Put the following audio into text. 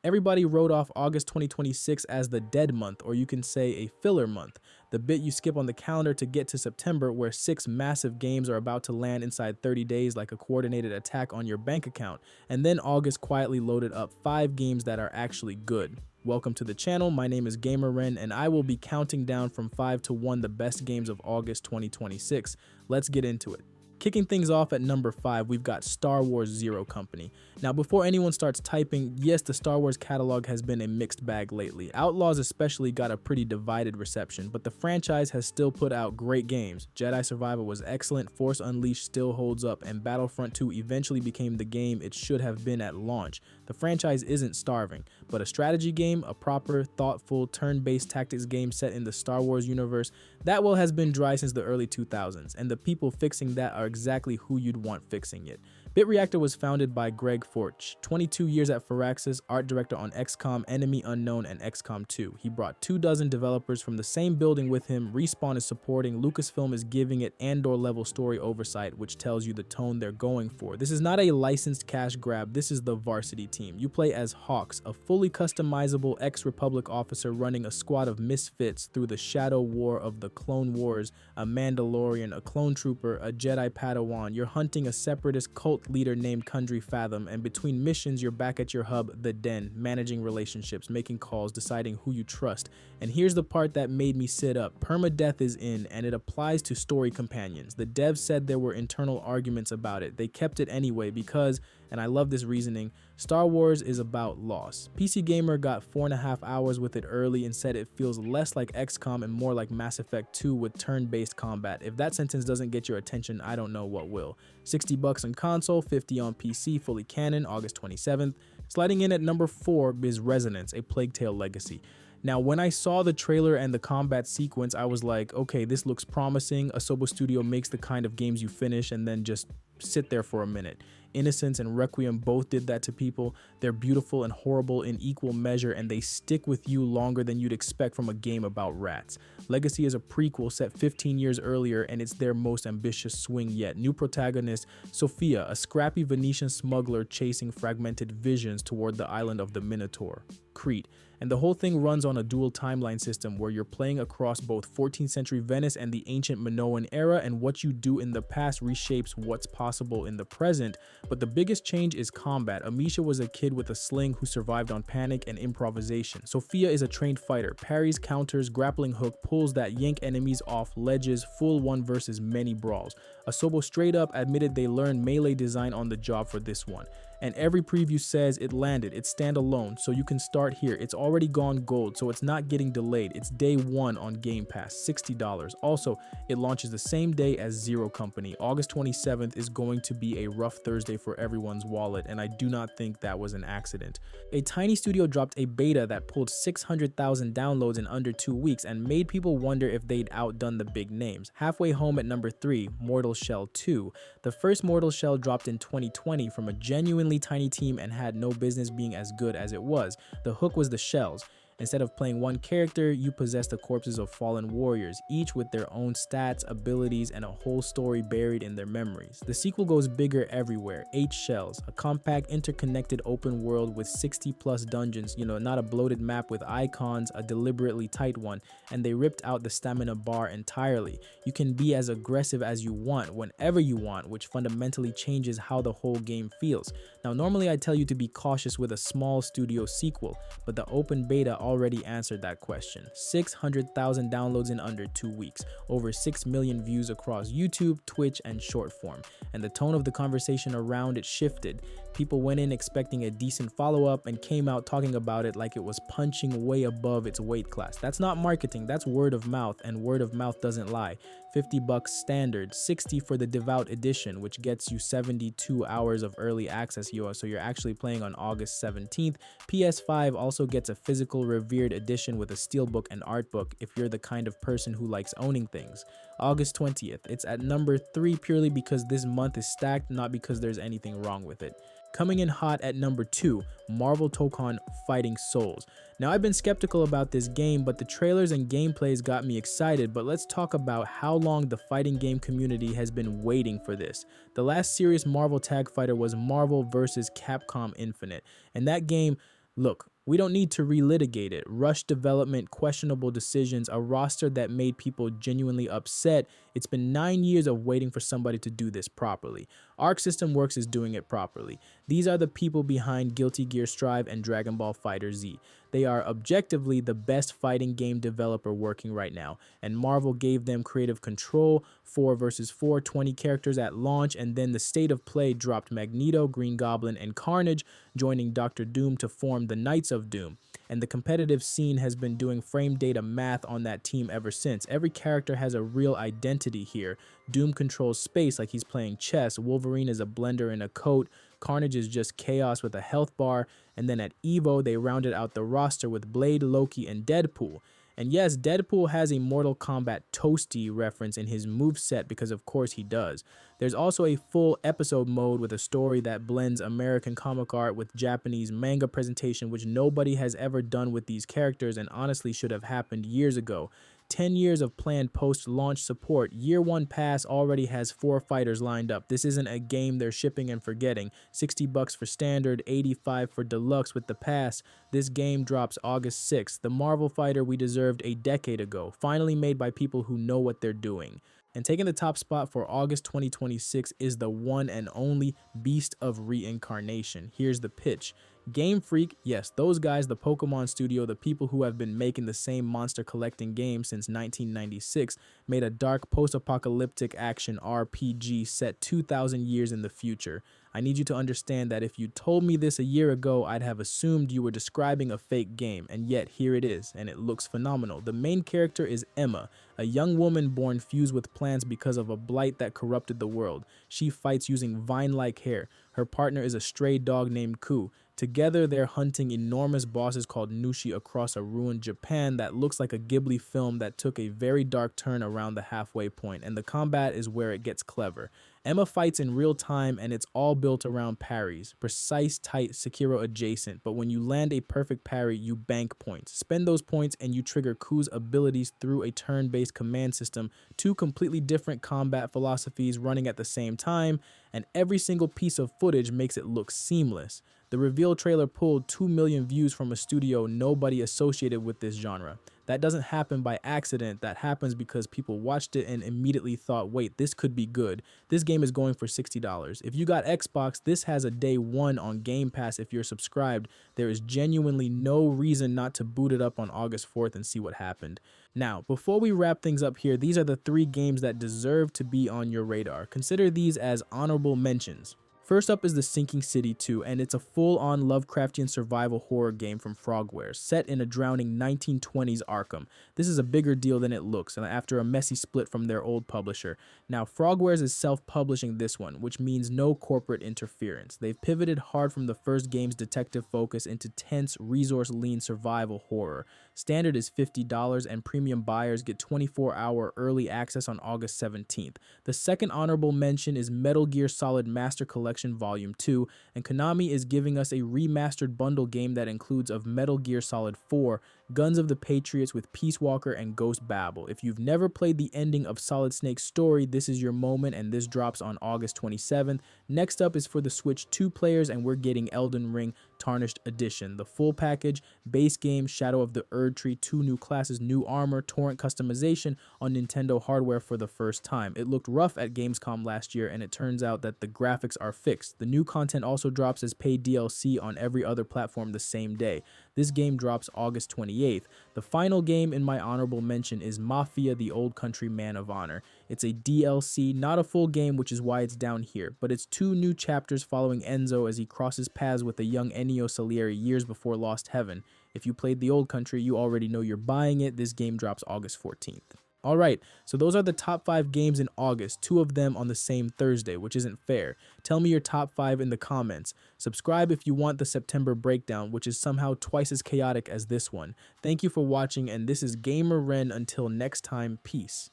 Everybody wrote off August 2026 as the dead month, or you can say a filler month, the bit you skip on the calendar to get to September, where 6 massive games are about to land inside 30 days like a coordinated attack on your bank account, and then August quietly loaded up 5 games that are actually good. Welcome to the channel, my name is Gamer-Ren, and I will be counting down from 5 to 1 the best games of August 2026. Let's get into it. Kicking things off at number 5, we've got Star Wars Zero Company. Now, before anyone starts typing, yes, the Star Wars catalog has been a mixed bag lately. Outlaws especially got a pretty divided reception, but the franchise has still put out great games. Jedi Survivor was excellent, Force Unleashed still holds up, and Battlefront 2 eventually became the game it should have been at launch. The franchise isn't starving, but a strategy game, a proper, thoughtful, turn-based tactics game set in the Star Wars universe, that well has been dry since the early 2000s, and the people fixing that are exactly who you'd want fixing it. BitReactor was founded by Greg Forch, 22 years at Firaxis, art director on XCOM, Enemy Unknown, and XCOM 2. He brought 24 developers from the same building with him. Respawn is supporting, Lucasfilm is giving it Andor-level story oversight, which tells you the tone they're going for. This is not a licensed cash grab, this is the varsity team. You play as Hawks, a fully customizable ex-Republic officer running a squad of misfits through the shadow war of the Clone Wars, a Mandalorian, a clone trooper, a Jedi Padawan. You're hunting a separatist cult leader named Kundry Fathom, and between missions you're back at your hub, the Den, managing relationships, making calls, deciding who you trust. And here's the part that made me sit up. Permadeath is in, and it applies to story companions. The devs said there were internal arguments about it. They kept it anyway because, and I love this reasoning, Star Wars is about loss. PC Gamer got 4.5 hours with it early and said it feels less like XCOM and more like Mass Effect 2 with turn-based combat. If that sentence doesn't get your attention, I don't know what will. $60 on console, $50 on PC, fully canon, August 27th. Sliding in at number 4 is Resonance, a Plague Tale Legacy. Now, when I saw the trailer and the combat sequence, I was like, okay, this looks promising. Asobo Studio makes the kind of games you finish and then just sit there for a minute. Innocence and Requiem both did that to people. They're beautiful and horrible in equal measure, and they stick with you longer than you'd expect from a game about rats. Legacy is a prequel set 15 years earlier, and it's their most ambitious swing yet. New protagonist, Sophia, a scrappy Venetian smuggler chasing fragmented visions toward the island of the Minotaur, Crete. And the whole thing runs on a dual timeline system where you're playing across both 14th century Venice and the ancient Minoan era, and what you do in the past reshapes what's possible in the present. But the biggest change is combat. Amisha was a kid with a sling who survived on panic and improvisation. Sophia is a trained fighter, parries, counters, grappling hook, pulls that yank enemies off ledges, full 1 versus many brawls. Asobo straight up admitted they learned melee design on the job for this one. And every preview says it landed, it's standalone, so you can start here. It's already gone gold, so it's not getting delayed. It's day 1 on Game Pass, $60. Also, it launches the same day as Zero Company. August 27th is going to be a rough Thursday for everyone's wallet, and I do not think that was an accident. A tiny studio dropped a beta that pulled 600,000 downloads in under 2 weeks and made people wonder if they'd outdone the big names. Halfway home at number 3, Mortal Shell 2. The first Mortal Shell dropped in 2020 from a genuinely tiny team and had no business being as good as it was. The hook was the shells. Instead of playing one character, you possess the corpses of fallen warriors, each with their own stats, abilities, and a whole story buried in their memories. The sequel goes bigger everywhere. 8 shells, a compact, interconnected open world with 60+ dungeons, not a bloated map with icons, a deliberately tight one, and they ripped out the stamina bar entirely. You can be as aggressive as you want, whenever you want, which fundamentally changes how the whole game feels. Now, normally I tell you to be cautious with a small studio sequel, but the open beta already answered that question. 600,000 downloads in under 2 weeks, over 6 million views across YouTube, Twitch, and short form. And the tone of the conversation around it shifted. People went in expecting a decent follow-up and came out talking about it like it was punching way above its weight class. That's not marketing, that's word of mouth, and word of mouth doesn't lie. $50 standard, $60 for the Devout Edition, which gets you 72 hours of early access, so you're actually playing on August 17th. PS5 also gets a physical Revered Edition with a steelbook and art book if you're the kind of person who likes owning things. August 20th, it's at number 3 purely because this month is stacked, not because there's anything wrong with it. Coming in hot at number 2, Marvel Tōkon Fighting Souls. Now, I've been skeptical about this game, but the trailers and gameplays got me excited. But let's talk about how long the fighting game community has been waiting for this. The last serious Marvel tag fighter was Marvel vs. Capcom Infinite, and that game, look, We don't need to relitigate it. Rush development, questionable decisions, a roster that made people genuinely upset. It's been 9 years of waiting for somebody to do this properly. Arc System Works is doing it properly. These are the people behind Guilty Gear Strive and Dragon Ball FighterZ. They are objectively the best fighting game developer working right now, and Marvel gave them creative control, 4 versus 4, 20 characters at launch, and then the state of play dropped Magneto, Green Goblin, and Carnage, joining Doctor Doom to form the Knights of Doom. And the competitive scene has been doing frame data math on that team ever since. Every character has a real identity here. Doom controls space like he's playing chess, Wolverine is a blender in a coat, Carnage is just chaos with a health bar, and then at EVO they rounded out the roster with Blade, Loki, and Deadpool. And yes, Deadpool has a Mortal Kombat Toasty reference in his moveset because of course he does. There's also a full episode mode with a story that blends American comic art with Japanese manga presentation, which nobody has ever done with these characters and honestly should have happened years ago. 10 years of planned post-launch support. Year 1 pass already has 4 fighters lined up. This isn't a game they're shipping and forgetting. $60 for standard, $85 for deluxe with the pass. This game drops August 6th. The Marvel fighter we deserved a decade ago. Finally made by people who know what they're doing. And taking the top spot for August 2026 is the one and only Beast of Reincarnation. Here's the pitch. Game Freak, yes, those guys, the Pokemon studio, the people who have been making the same monster collecting game since 1996, made a dark post-apocalyptic action RPG set 2,000 years in the future. I need you to understand that if you told me this a year ago, I'd have assumed you were describing a fake game, and yet here it is, and it looks phenomenal. The main character is Emma, a young woman born fused with plants because of a blight that corrupted the world. She fights using vine-like hair. Her partner is a stray dog named Ku. Together, they're hunting enormous bosses called Nushi across a ruined Japan that looks like a Ghibli film that took a very dark turn around the halfway point, and the combat is where it gets clever. Emma fights in real time, and it's all built around parries. Precise, tight, Sekiro adjacent, but when you land a perfect parry, you bank points. Spend those points and you trigger Ku's abilities through a turn-based command system, 2 completely different combat philosophies running at the same time, and every single piece of footage makes it look seamless. The reveal trailer pulled 2 million views from a studio nobody associated with this genre. That doesn't happen by accident, that happens because people watched it and immediately thought, wait, this could be good. This game is going for $60. If you got Xbox, this has a day 1 on Game Pass if you're subscribed. There is genuinely no reason not to boot it up on August 4th and see what happened. Now, before we wrap things up here, these are the 3 games that deserve to be on your radar. Consider these as honorable mentions. First up is The Sinking City 2, and it's a full-on Lovecraftian survival horror game from Frogwares, set in a drowning 1920s Arkham. This is a bigger deal than it looks, and after a messy split from their old publisher. Now, Frogwares is self-publishing this one, which means no corporate interference. They've pivoted hard from the first game's detective focus into tense, resource-lean survival horror. Standard is $50, and premium buyers get 24-hour early access on August 17th. The second honorable mention is Metal Gear Solid Master Collection Volume 2, and Konami is giving us a remastered bundle game that includes of Metal Gear Solid 4, Guns of the Patriots with Peace Walker and Ghost Babel. If you've never played the ending of Solid Snake's story, this is your moment, and this drops on August 27th. Next up is for the Switch 2 players, and we're getting Elden Ring Tarnished Edition. The full package, base game, Shadow of the Erd Tree, 2 new classes, new armor, torrent customization on Nintendo hardware for the first time. It looked rough at Gamescom last year, and it turns out that the graphics are fixed. The new content also drops as paid DLC on every other platform the same day. This game drops August 28th. The final game in my honorable mention is Mafia: The Old Country Man of Honor. It's a DLC, not a full game, which is why it's down here, but it's 2 new chapters following Enzo as he crosses paths with a young Ennio Salieri years before Lost Heaven. If you played The Old Country, you already know you're buying it. This game drops August 14th. Alright, so those are the top 5 games in August, 2 of them on the same Thursday, which isn't fair. Tell me your top 5 in the comments. Subscribe if you want the September breakdown, which is somehow twice as chaotic as this one. Thank you for watching, and this is Gamer-Ren. Until next time, peace.